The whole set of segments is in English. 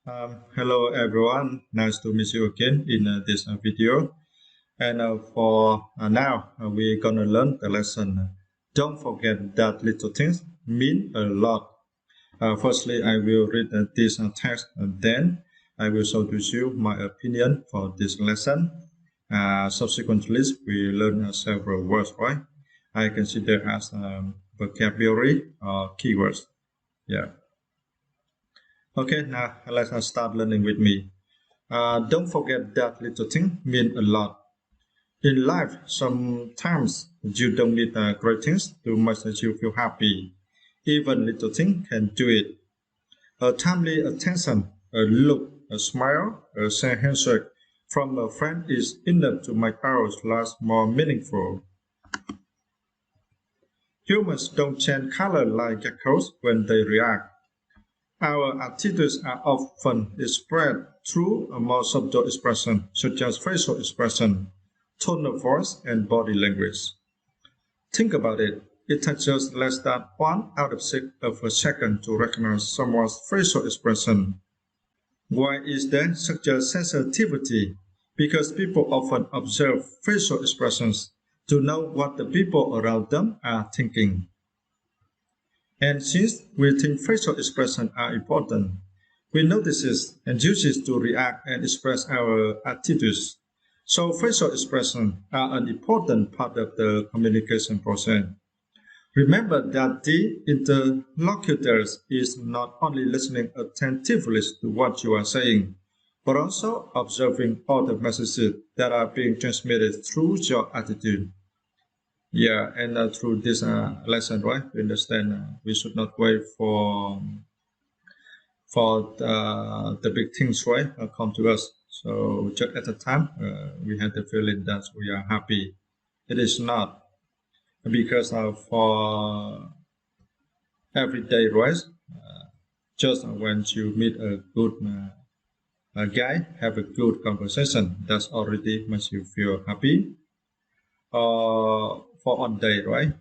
Hello everyone, nice to meet you again in this video. And for now, we're gonna learn the lesson. Don't forget that little things mean a lot. Firstly, I will read this text, and then I will show to you my opinion for this lesson. Subsequently, we learn several words, right? I consider as vocabulary or keywords. Yeah. Okay, now let's start learning with me. Don't forget that little thing mean a lot. In life, sometimes you don't need great things to make you feel happy. Even little thing can do it. A timely attention, a look, a smile, a handshake from a friend is enough to make our lives more meaningful. Humans don't change color like geckos when they react. Our attitudes are often expressed through a more subtle expression, such as facial expression, tone of voice, and body language. Think about it. It takes us less than 1/6 of a second to recognize someone's facial expression. Why is there such a sensitivity? Because people often observe facial expressions to know what the people around them are thinking. And since we think facial expressions are important, we notice it and use it to react and express our attitudes. So facial expressions are an important part of the communication process. Remember that the interlocutor is not only listening attentively to what you are saying, but also observing all the messages that are being transmitted through your attitude. Yeah, and through this lesson, right, we understand we should not wait for the big things, right, come to us. So just at the time, we had the feeling that we are happy. It is not because for every day, right? Just when you meet a good a guy, have a good conversation, that's already makes you feel happy. For one day, right?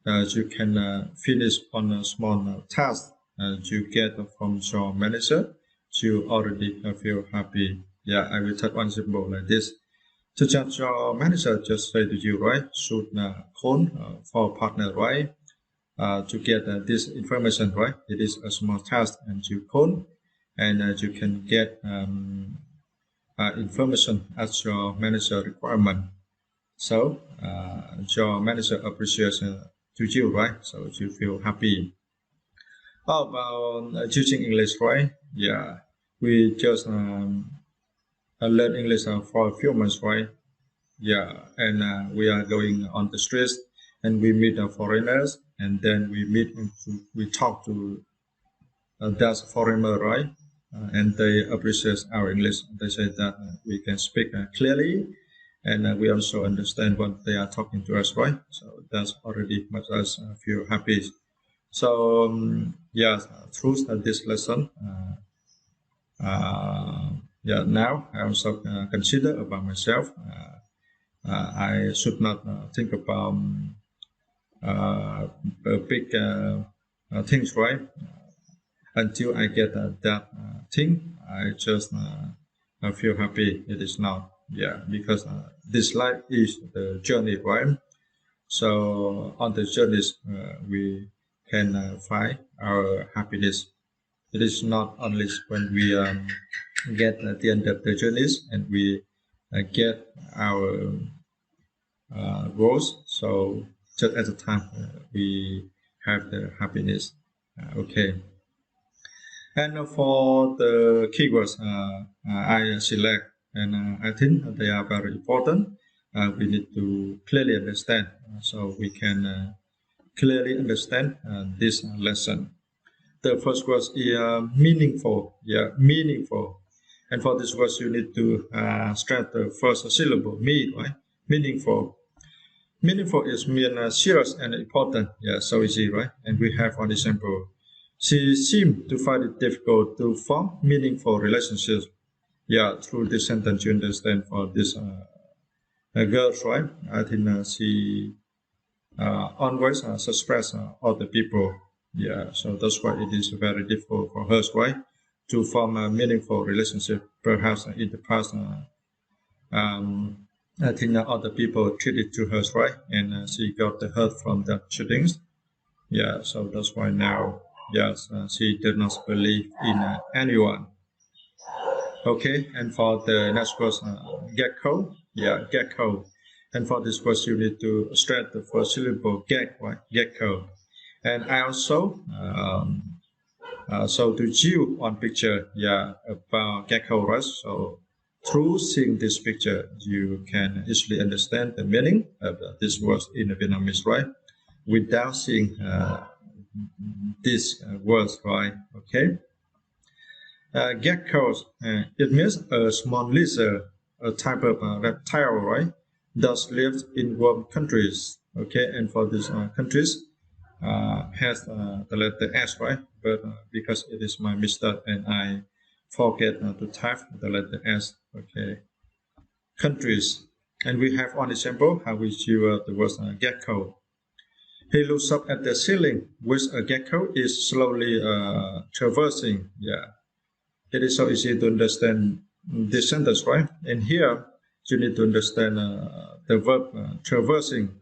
You can finish on a small task you get from your manager. You already feel happy. Yeah, I will take one example like this. To judge your manager just say to you, right? Should call for a partner, right? To get this information, right? It is a small task, and you call, and you can get information as your manager requirement. So your manager appreciates to you, right? So you feel happy. How about teaching English, right? Yeah, we just learn English for a few months, right? Yeah, and we are going on the streets, and we meet foreigners, and then we talk to that foreigner, right? And they appreciate our English. They say that we can speak clearly, and we also understand what they are talking to us, right? So that's already makes us feel happy. So yeah, through this lesson, yeah, now I also consider about myself. I should not think about big things, right? Until I get that thing, I just feel happy. It is not, yeah, because this life is the journey, right? So on the journeys, we can find our happiness. It is not only when we get at the end of the journeys and we get our goals. So just at the time we have the happiness. Okay. And for the keywords I select, and I think they are very important. We need to clearly understand so we can clearly understand this lesson. The first word is meaningful. Yeah, meaningful. And for this word, you need to stress the first syllable, me, right? Meaningful. Meaningful is mean serious and important. Yeah, so easy, right? And we have one example. She seemed to find it difficult to form meaningful relationships. Yeah, through this sentence, you understand for this girls, right? I think she always suspects other people. Yeah, so that's why it is very difficult for her, right? to form a meaningful relationship. Perhaps in the past, I think other people treated to her right, and she got the hurt from the shootings. Yeah, so that's why now, yes, she did not believe in anyone. Okay, and for the next word, gecko. Yeah, gecko. And for this word, you need to stress the first syllable, get, right? Gecko. And I also so to you on picture, yeah, about gecko, right? So through seeing this picture, you can easily understand the meaning of this word in Vietnamese, right? Without seeing these words, right? Okay. Geckos, it means a small lizard, a type of reptile, right? Thus lives in warm countries. Okay, and for these countries, has the letter S, right? But because it is my mistake and I forget to type the letter S. Okay, countries, and we have one example how we use the word gecko. He looks up at the ceiling, which a gecko is slowly traversing. Yeah, it is so easy to understand this sentence, right? And here you need to understand the verb traversing.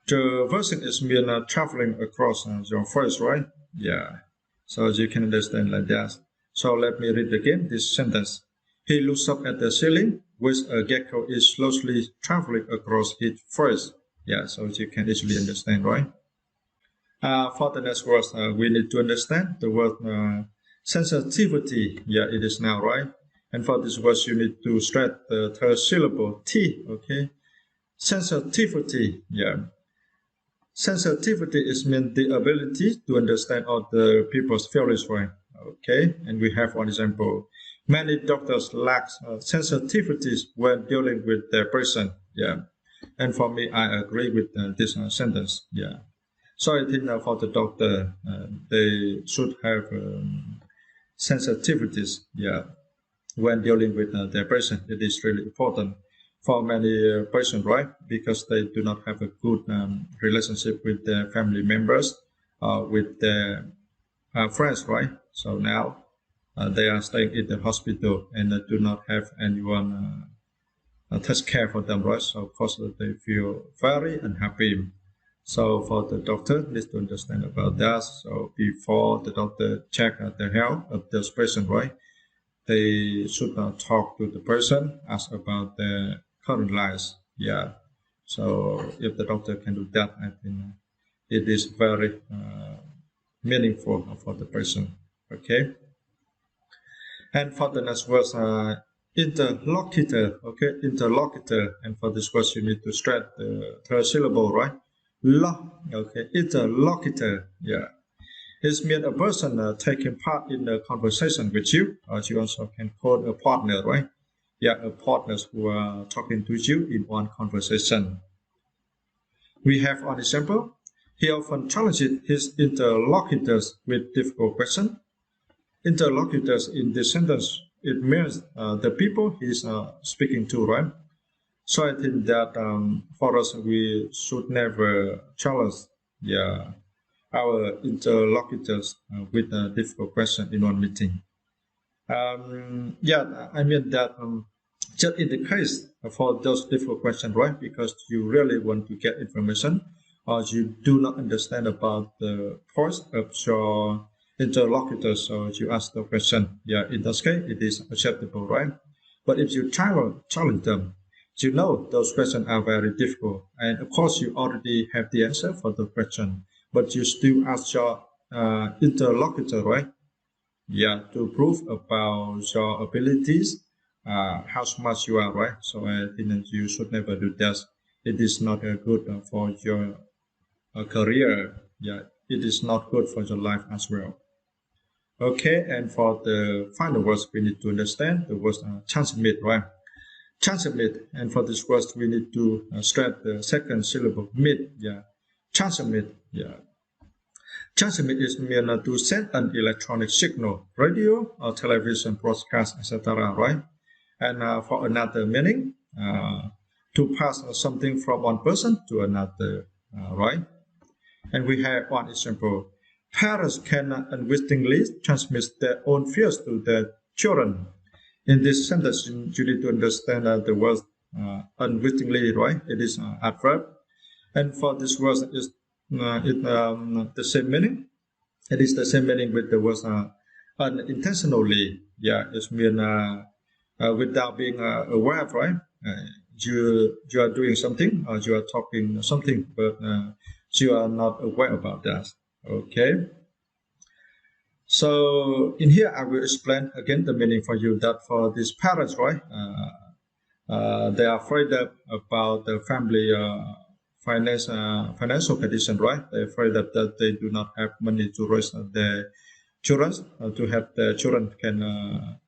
Traversing is mean traveling across your face, right? Yeah. So you can understand like that. So let me read again this sentence. He looks up at the ceiling, which a gecko is slowly traveling across his face. Yeah, so you can easily understand, right? For the next word, we need to understand the word sensitivity. Yeah, it is now, right? And for this word, you need to stress the third syllable, T, okay? Sensitivity, yeah. Sensitivity is mean the ability to understand other people's feelings, right? Okay, and we have one example. Many doctors lack sensitivities when dealing with their patient. Yeah, and for me, I agree with this sentence. Yeah, so I think for the doctor, they should have sensitivities. Yeah, when dealing with their patient, it is really important for many patients, right? Because they do not have a good relationship with their family members, with their friends, right? So now they are staying in the hospital and do not have anyone take care for them, right? So of course they feel very unhappy. So for the doctor needs to understand about that. So before the doctor check the health of this patient, right? They should talk to the person, ask about their current lives. Yeah. So if the doctor can do that, I think it is very meaningful for the person. Okay. And for the next word, interlocutor. Okay, interlocutor. And for this word, you need to stress the third syllable, right? Lo. Okay, interlocutor. Yeah. It means a person taking part in a conversation with you, or you also can call a partner, right? Yeah, a partners who are talking to you in one conversation. We have one example. He often challenges his interlocutors with difficult questions. Interlocutors in this sentence, it means the people he's speaking to, right? So I think that for us, we should never challenge, yeah, our interlocutors with a difficult question in one meeting. Yeah, I mean that just in the case for those difficult questions, right? Because you really want to get information or you do not understand about the points of your interlocutors, so you ask the question. Yeah, in this case, it is acceptable, right? But if you challenge them, you know those questions are very difficult. And of course, you already have the answer for the question, but you still ask your interlocutor, right? Yeah, to prove about your abilities, how smart you are, right? So I think that you should never do that. It is not good for your career. Yeah, it is not good for your life as well. Okay, and for the final words, we need to understand the words transmit, right? Transmit, and for this words, we need to stress the second syllable, mid, yeah. Transmit, yeah. Transmit is mean to send an electronic signal, radio or television broadcast, etc., right? And for another meaning, to pass something from one person to another, right? And we have one example. Parents can unwittingly transmit their own fears to their children. In this sentence, you need to understand the word unwittingly, right? It is adverb. And for this word, the same meaning. It is the same meaning with the word unintentionally. Yeah, it means without being aware of, right? You are doing something or you are talking something, but you are not aware about that. Okay. So in here, I will explain again the meaning for you that for these parents, right? They are afraid about the family financial condition, right? They're afraid that they do not have money to raise their children, to have their children can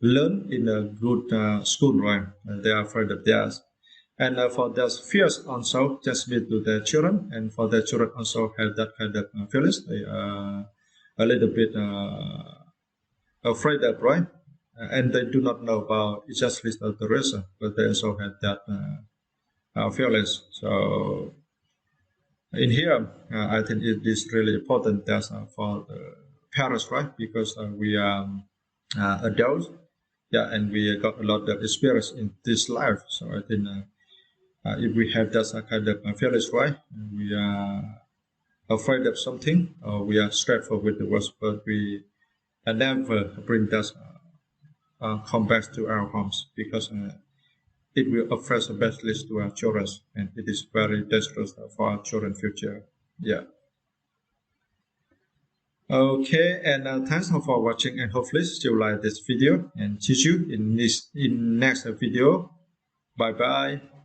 learn in a good school, right? They are afraid of that. And for their fears also transmit to their children, and for their children also have that kind of feelings. They are a little bit afraid of, right? And they do not know about exactly the reason, but they also have that feelings. So in here, I think it is really important that for the parents, right? Because we are adults, yeah, and we got a lot of experience in this life. So I think if we have that kind of feelings, right, we are afraid of something, or we are stressful with the worst, but we never bring that come back to our homes because it will affect badly to our children, and it is very dangerous for our children's future. Yeah. Okay, and thanks for watching, and hopefully you like this video, and see you in next video. Bye bye.